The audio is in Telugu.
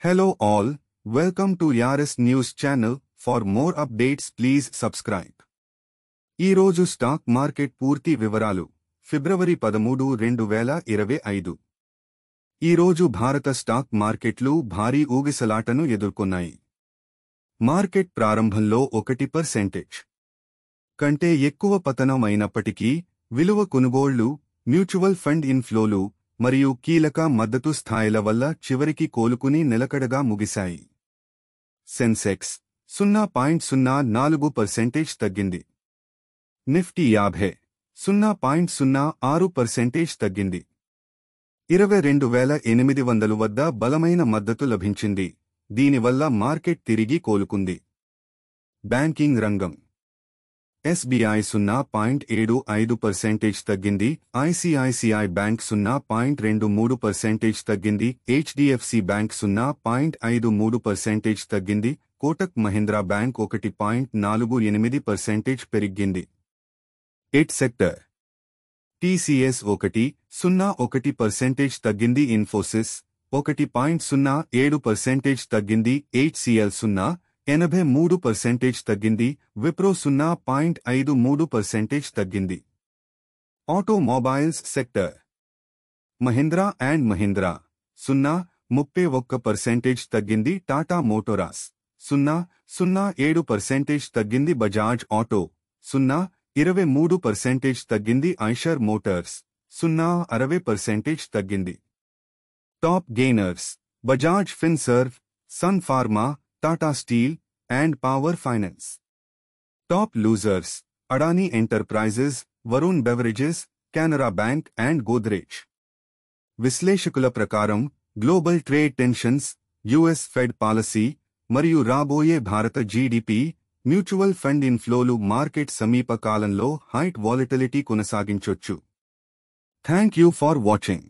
Hello all, welcome to Yaris News channel. For more updates please subscribe. ఈ రోజు స్టాక్ మార్కెట్ పూర్తి వివరాలు ఫిబ్రవరి 13, 2025. ఈ రోజు భారత స్టాక్ మార్కెట్లు భారీ ఊగిసలాటను ఎదుర్కొన్నాయి. మార్కెట్ ప్రారంభంలో 1% కంటే ఎక్కువ పతనం అయినప్పటికీ విలువ కొనుగోళ్లు, మ్యూచువల్ ఫండ్ ఇన్ఫ్లోలు మరియు కీలక మద్దతు స్థాయిల వల్ల చివరికి కోలుకుని నిలకడగా ముగిశాయి. సెన్సెక్స్ 0.04% తగ్గింది. నిఫ్టీ 50 0.06% తగ్గింది. 22,800 వద్ద బలమైన మద్దతు లభించింది. దీనివల్ల మార్కెట్ తిరిగి కోలుకుంది. బ్యాంకింగ్ రంగం SBI 0.75% తగ్గింది. ICICI బ్యాంక్ 0.23% తగ్గింది. HDFC బ్యాంక్ 0.53% తగ్గింది. కోటక్ మహీంద్రా బ్యాంక్ 1.48% పెరిగింది. ఎట్ సెక్టర్ TCS 1.01% తగ్గింది. ఇన్ఫోసిస్ 1.07% తగ్గింది. HCL 0.83% తగ్గింది. విప్రో 0.53% తగ్గింది. Automobiles sector Mahindra and Mahindra 0.31% తగ్గింది. టాటా మోటార్స్ 0.07% తగ్గింది. బజాజ్ ఆటో 0.23% తగ్గింది. ఐషర్ మోటార్స్ 0.60% తగ్గింది. Top gainers Bajaj Finserv, Sun Pharma, Tata steel and Power Finance. Top losers Adani Enterprises, Varun Beverages, Canara Bank and Godrej. విశ్లేషకుల ప్రకారం global trade tensions, US Fed policy మరియు రాబోయే భారత జీడీపీ, మ్యూచువల్ ఫండ్ ఇన్ఫ్లోలు మార్కెట్ సమీప కాలంలో హైట్ వాలటిలిటీ కొనసాగించొచ్చు. Thank you for watching.